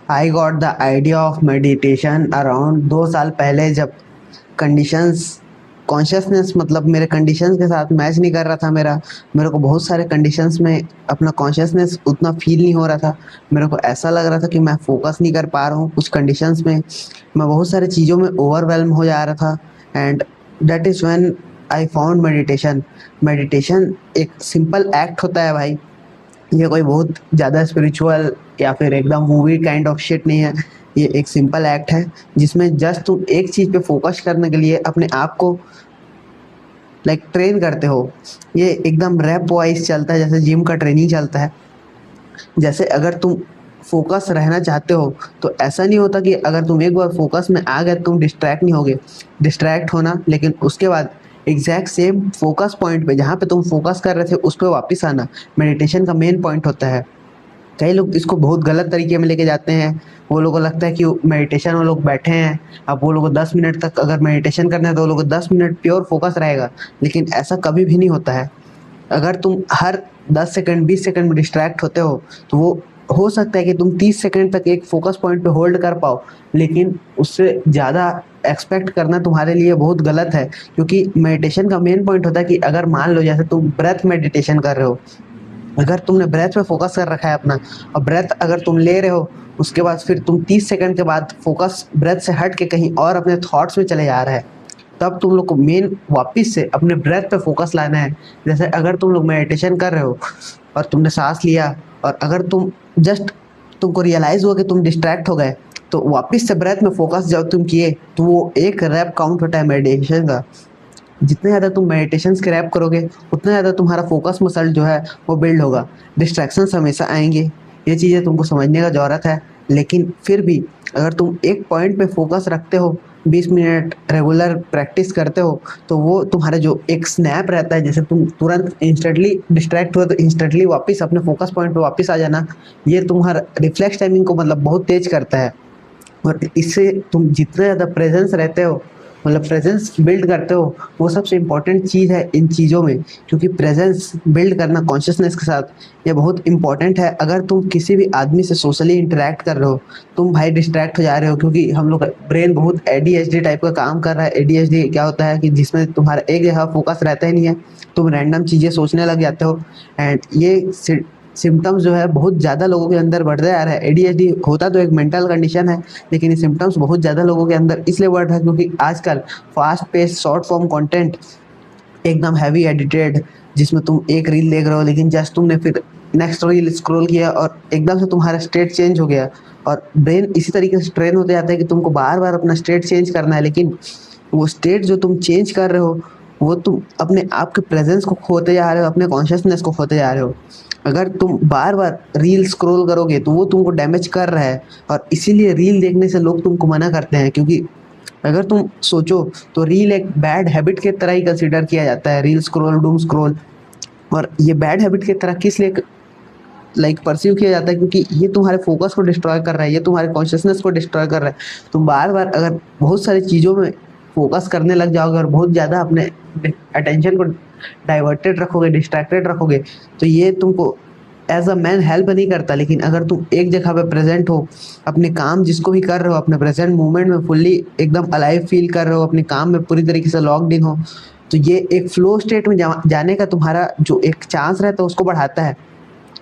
I got the idea of meditation around 2 साल पहले, जब कंडीशंस कॉन्शियसनेस मतलब मेरे कंडीशंस के साथ मैच नहीं कर रहा था। मेरे को बहुत सारे कंडीशंस में अपना कॉन्शियसनेस उतना फील नहीं हो रहा था। मेरे को ऐसा लग रहा था कि मैं फोकस नहीं कर पा रहा हूँ कुछ कंडीशंस में। मैं बहुत सारी चीज़ों में ओवरवेल्म हो जा रहा था। And that is when I found meditation. Meditation एक सिंपल एक्ट होता है भाई। ये कोई बहुत ज़्यादा स्पिरिचुअल या फिर एकदम मूवी काइंड ऑफ शिट नहीं है। ये एक सिंपल एक्ट है जिसमें जस्ट तुम एक चीज़ पे फोकस करने के लिए अपने आप को ट्रेन करते हो। ये एकदम रैप वाइज चलता है, जैसे जिम का ट्रेनिंग चलता है। जैसे अगर तुम फोकस रहना चाहते हो तो ऐसा नहीं होता कि अगर तुम एक बार फोकस में आ गए तुम डिस्ट्रैक्ट नहीं होगे। डिस्ट्रैक्ट होना, लेकिन उसके बाद एग्जैक्ट सेम फोकस पॉइंट पे जहाँ पे तुम फोकस कर रहे थे उस पर वापस आना मेडिटेशन का मेन पॉइंट होता है। कई लोग इसको बहुत गलत तरीके में लेके जाते हैं। वो लोगों को लगता है कि मेडिटेशन वो लोग बैठे हैं, अब वो लोग को 10 मिनट तक अगर मेडिटेशन करना है तो वो लोग को 10 मिनट प्योर फोकस रहेगा। लेकिन ऐसा कभी भी नहीं होता है। अगर तुम हर 10 सेकंड 20 सेकंड में डिस्ट्रैक्ट होते हो तो वो हो सकता है कि तुम 30 सेकंड तक एक फोकस पॉइंट पे होल्ड कर पाओ, लेकिन उससे ज़्यादा एक्सपेक्ट करना तुम्हारे लिए बहुत गलत है। क्योंकि मेडिटेशन का मेन पॉइंट होता है कि अगर मान लो जैसे तुम ब्रेथ मेडिटेशन कर रहे हो, अगर तुमने ब्रेथ पे फोकस कर रखा है अपना, और ब्रेथ अगर तुम ले रहे हो उसके बाद फिर तुम 30 सेकंड के बाद फोकस ब्रेथ से हट के कहीं और अपने थॉट्स में चले जा रहा है, तब तुम लोग को मेन वापस से अपने ब्रेथ पे फोकस लाना है। जैसे अगर तुम लोग मेडिटेशन कर रहे हो और तुमने सांस लिया, और अगर तुमको रियलाइज हुआ कि तुम डिस्ट्रैक्ट हो गए, तो वापस से ब्रेथ में फोकस जब तुम किए तो वो एक रैप काउंट होता है मेडिटेशन का। जितने ज़्यादा तुम मेडिटेशन स्क्रैप करोगे उतना ज़्यादा तुम्हारा फोकस मसल जो है वो बिल्ड होगा। डिस्ट्रैक्शंस हमेशा आएंगे, ये चीज़ें तुमको समझने का ज़रूरत है। लेकिन फिर भी अगर तुम एक पॉइंट पे फोकस रखते हो, 20 मिनट रेगुलर प्रैक्टिस करते हो, तो वो तुम्हारा जो एक स्नैप रहता है, जैसे तुम तुरंत इंस्टेंटली डिस्ट्रैक्ट हुए तो इंस्टेंटली वापस अपने फोकस पॉइंट पे वापस आ जाना, ये तुम्हारा रिफ्लेक्स टाइमिंग को मतलब बहुत तेज करता है। और इससे तुम जितना ज़्यादा प्रेजेंस रहते हो, मतलब प्रेजेंस बिल्ड करते हो, वो सबसे इम्पोर्टेंट चीज़ है इन चीज़ों में। क्योंकि प्रेजेंस बिल्ड करना कॉन्शियसनेस के साथ ये बहुत इंपॉर्टेंट है। अगर तुम किसी भी आदमी से सोशली इंटरेक्ट कर रहे हो, तुम भाई डिस्ट्रैक्ट हो जा रहे हो, क्योंकि हम लोग ब्रेन बहुत एडीएचडी टाइप का काम कर रहा है। एडीएचडी क्या होता है कि जिसमें तुम्हारा एक जगह फोकस रहता ही नहीं है, तुम रैंडम चीज़ें सोचने लग जाते हो। एंड ये सिम्टम्स जो है बहुत ज़्यादा लोगों के अंदर बढ़ते जा रहा है। एडीएचडी होता तो एक मेंटल कंडीशन है, लेकिन ये सिम्टम्स बहुत ज़्यादा लोगों के अंदर इसलिए बढ़ रहा है क्योंकि आजकल fast pace short form content एकदम हैवी एडिटेड, जिसमें तुम एक रील देख रहे हो लेकिन जस्ट तुमने फिर नेक्स्ट रील स्क्रॉल किया और एकदम से तुम्हारा स्टेट चेंज हो गया। और ब्रेन इसी तरीके से ट्रेन होते जाता है कि तुमको बार बार अपना स्टेट चेंज करना है, लेकिन वो स्टेट जो तुम चेंज कर रहे हो वो तुम अपने आप के प्रेजेंस को खोते जा रहे हो, अपने कॉन्शियसनेस को खोते जा रहे हो। अगर तुम बार बार रील स्क्रॉल करोगे तो वो तुमको डैमेज कर रहा है, और इसीलिए रील देखने से लोग तुमको मना करते हैं। क्योंकि अगर तुम सोचो तो रील एक बैड हैबिट के तरह ही कंसिडर किया जाता है, रील स्क्रॉल डूम स्क्रॉल। और ये बैड हैबिट की तरह किस लिए परसीव किया जाता है, क्योंकि ये तुम्हारे फोकस को डिस्ट्रॉय कर रहा है, ये तुम्हारे कॉन्शियसनेस को डिस्ट्रॉय कर रहा है। तुम बार बार अगर बहुत सारी चीज़ों में फोकस करने लग जाओगे और बहुत ज़्यादा अपने अटेंशन को डाइवर्टेड रखोगे, डिस्ट्रैक्टेड रखोगे, तो ये तुमको एज अ मैन हेल्प नहीं करता। लेकिन अगर तुम एक जगह पे प्रेजेंट हो, अपने काम जिसको भी कर रहे हो अपने प्रेजेंट मोमेंट में फुल्ली एकदम अलाइव फील कर रहे हो, अपने काम में पूरी तरीके से लॉक्ड इन हो, तो ये एक फ्लो स्टेट में जाने का तुम्हारा जो एक चांस रहता है उसको बढ़ाता है।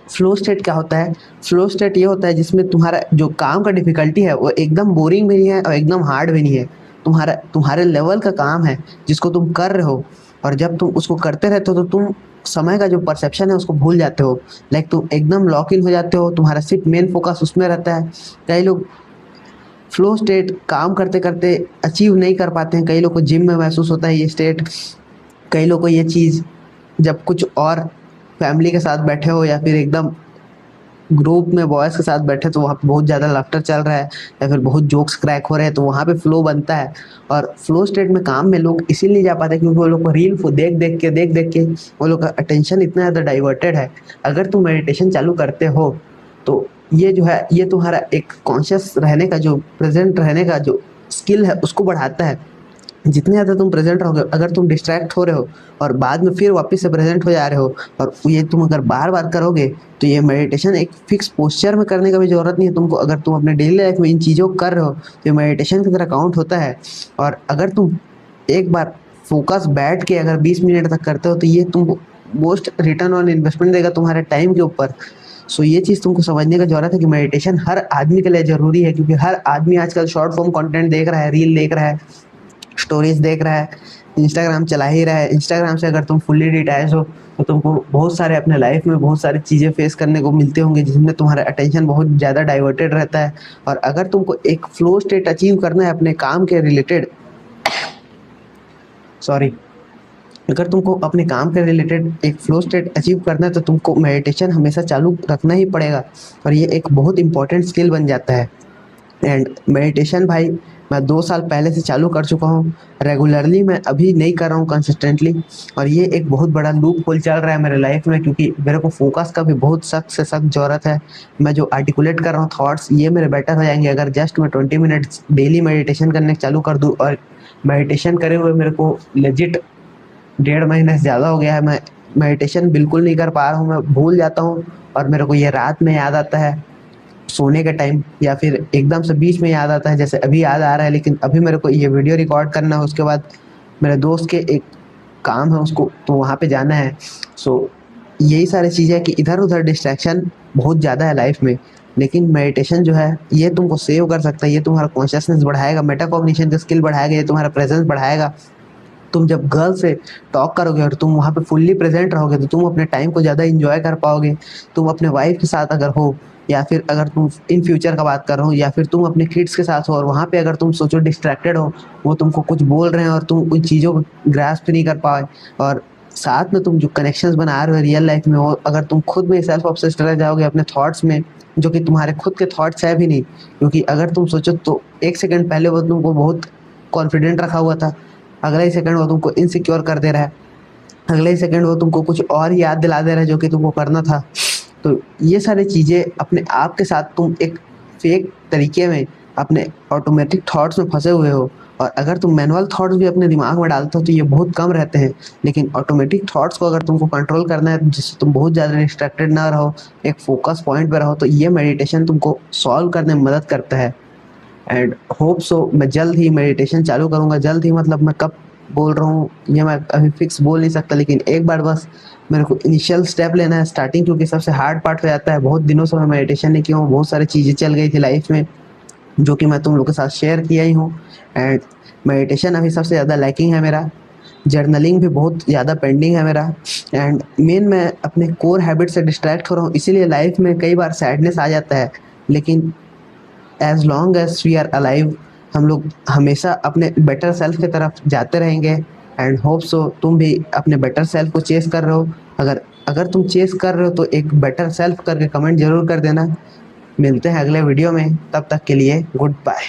फ्लो स्टेट क्या होता है? फ्लो स्टेट ये होता है जिसमें तुम्हारा जो काम का डिफिकल्टी है वो एकदम बोरिंग भी नहीं है और एकदम हार्ड भी नहीं है। तुम्हारे लेवल का काम है जिसको तुम कर रहे हो, और जब तुम उसको करते रहते हो तो तुम समय का जो परसेप्शन है उसको भूल जाते हो। तुम एकदम लॉक इन हो जाते हो, तुम्हारा सिर्फ मेन फोकस उसमें रहता है। कई लोग फ्लो स्टेट काम करते करते अचीव नहीं कर पाते हैं। कई लोग को जिम में महसूस होता है ये स्टेट, कई लोग को ये चीज़ जब कुछ और फैमिली के साथ बैठे हो या फिर एकदम ग्रुप में बॉयज़ के साथ बैठे तो वहाँ पे बहुत ज़्यादा लाफ्टर चल रहा है या फिर बहुत जोक्स क्रैक हो रहे हैं, तो वहाँ पे फ्लो बनता है। और फ्लो स्टेट में काम में लोग इसीलिए नहीं जा पाते क्योंकि वो लोग को रील को देख देख के वो लोग का अटेंशन इतना ज़्यादा डाइवर्टेड है। अगर तुम मेडिटेशन चालू करते हो तो ये जो है ये तुम्हारा एक कॉन्शियस रहने का, जो प्रेजेंट रहने का जो स्किल है उसको बढ़ाता है। जितने ज़्यादा तुम प्रेजेंट रहोगे, अगर तुम डिस्ट्रैक्ट हो रहे हो और बाद में फिर वापस से प्रेजेंट हो जा रहे हो, और ये तुम अगर बार बार करोगे, तो ये मेडिटेशन एक फिक्स पोस्चर में करने का भी ज़रूरत नहीं है तुमको। अगर तुम अपने डेली लाइफ में इन चीज़ों को कर रहे हो तो ये मेडिटेशन की तरह काउंट होता है। और अगर तुम एक बार फोकस बैठ के अगर 20 मिनट तक करते हो, तो ये तुमको मोस्ट रिटर्न ऑन इन्वेस्टमेंट देगा तुम्हारे टाइम के ऊपर। सो ये चीज़ तुमको समझने का ज़रूरत है कि मेडिटेशन हर आदमी के लिए ज़रूरी है, क्योंकि हर आदमी आजकल शॉर्ट फॉर्म कंटेंट देख रहा है, रील देख रहा है, स्टोरीज देख रहा है, इंस्टाग्राम चला ही रहा है। इंस्टाग्राम से अगर तुम फुल्ली डिटैच हो तो तुमको बहुत सारे अपने लाइफ में बहुत सारी चीज़ें फेस करने को मिलते होंगे जिसमें तुम्हारा अटेंशन बहुत ज़्यादा डाइवर्टेड रहता है। और अगर तुमको एक फ्लो स्टेट अचीव करना है अपने काम के रिलेटेड, सॉरी, अगर तुमको अपने काम के रिलेटेड एक फ्लो स्टेट अचीव करना है तो तुमको मेडिटेशन हमेशा चालू रखना ही पड़ेगा, और ये एक बहुत इंपॉर्टेंट स्किल बन जाता है। एंड मेडिटेशन भाई मैं 2 साल पहले से चालू कर चुका हूँ, रेगुलरली मैं अभी नहीं कर रहा हूँ कंसिस्टेंटली। और ये एक बहुत बड़ा लूप होल चल रहा है मेरे लाइफ में, क्योंकि मेरे को फोकस का भी बहुत सख्त से सख्त ज़रूरत है। मैं जो आर्टिकुलेट कर रहा हूँ थॉट्स, ये मेरे बेटर हो जाएंगे अगर जस्ट मैं 20 मिनट्स डेली मेडिटेशन करने चालू कर दूँ। और मेडिटेशन करे हुए मेरे को लेजिट 1.5 महीने से ज़्यादा हो गया है, मैं मेडिटेशन बिल्कुल नहीं कर पा रहा हूँ, मैं भूल जाता हूँ। और मेरे को ये रात में याद आता है सोने के टाइम, या फिर एकदम से बीच में याद आता है, जैसे अभी याद आ रहा है। लेकिन अभी मेरे को ये वीडियो रिकॉर्ड करना है, उसके बाद मेरे दोस्त के एक काम है उसको, तो वहाँ पे जाना है। सो यही सारी चीज़ें कि इधर उधर डिस्ट्रैक्शन बहुत ज़्यादा है लाइफ में। लेकिन मेडिटेशन जो है ये तुमको सेव कर सकता है, ये तुम्हारा कॉन्शियसनेस बढ़ाएगा, मेटाकॉग्निशन का स्किल बढ़ाएगा, ये तुम्हारा प्रेजेंस बढ़ाएगा। तुम जब गर्ल से टॉक करोगे और तुम वहाँ पे फुल्ली प्रेजेंट रहोगे तो तुम अपने टाइम को ज़्यादा इंजॉय कर पाओगे। तुम अपने वाइफ के साथ अगर हो, या फिर अगर तुम इन फ्यूचर का बात कर रहे हो, या फिर तुम अपने किड्स के साथ हो और वहाँ पे अगर तुम सोचो डिस्ट्रैक्टेड हो, वो तुमको कुछ बोल रहे हैं और तुम उन चीज़ों को ग्रास्प नहीं कर पाए, और साथ में तुम जो कनेक्शंस बना रहे हो रियल लाइफ में, वो अगर तुम खुद में सेल्फ ऑब्सेस्ड रह जाओगे अपने थॉट्स में, जो कि तुम्हारे खुद के थॉट्स है भी नहीं। क्योंकि अगर तुम सोचो तो 1 सेकंड पहले वो तुमको बहुत कॉन्फिडेंट रखा हुआ था, अगला ही सेकंड वो तुमको इनसिक्योर कर दे रहा है, अगले ही सेकंड वो तुमको कुछ और ही याद दिला दे रहा है जो कि तुमको करना था। तो ये सारी चीज़ें अपने आप के साथ तुम एक फेक तरीके में अपने ऑटोमेटिक थॉट्स में फंसे हुए हो। और अगर तुम मैनुअल थॉट्स भी अपने दिमाग में डालते हो तो ये बहुत कम रहते हैं, लेकिन ऑटोमेटिक थॉट्स को अगर तुमको कंट्रोल करना है जिससे तुम बहुत ज़्यादा डिस्ट्रैक्टेड ना रहो, एक फोकस पॉइंट पे रहो, तो ये मेडिटेशन तुमको सॉल्व करने में मदद करता है। एंड होप सो मैं जल्द ही मेडिटेशन चालू करूँगा। जल्द ही मतलब मैं कब बोल रहा हूँ ये मैं अभी फिक्स बोल नहीं सकता, लेकिन एक बार बस मेरे को इनिशियल स्टेप लेना है स्टार्टिंग, क्योंकि सबसे हार्ड पार्ट हो जाता है। बहुत दिनों से मैं मेडिटेशन नहीं किया हूँ, बहुत सारी चीज़ें चल गई थी लाइफ में जो कि मैं तुम लोग के साथ शेयर किया ही हूँ। एंड मेडिटेशन अभी सबसे ज़्यादा लैकिंग है मेरा, जर्नलिंग भी बहुत ज़्यादा पेंडिंग है मेरा। एंड मेन मैं अपने कोर हैबिट से डिस्ट्रैक्ट हो रहा हूँ, इसीलिए लाइफ में कई बार सैडनेस आ जाता है। लेकिन as long as we are alive, हम लोग हमेशा अपने बेटर सेल्फ की तरफ जाते रहेंगे। एंड होप सो तुम भी अपने बेटर सेल्फ को चेस कर रहे हो। अगर अगर तुम चेस कर रहे हो तो एक बेटर सेल्फ करके कमेंट जरूर कर देना। मिलते हैं अगले वीडियो में, तब तक के लिए गुड बाय।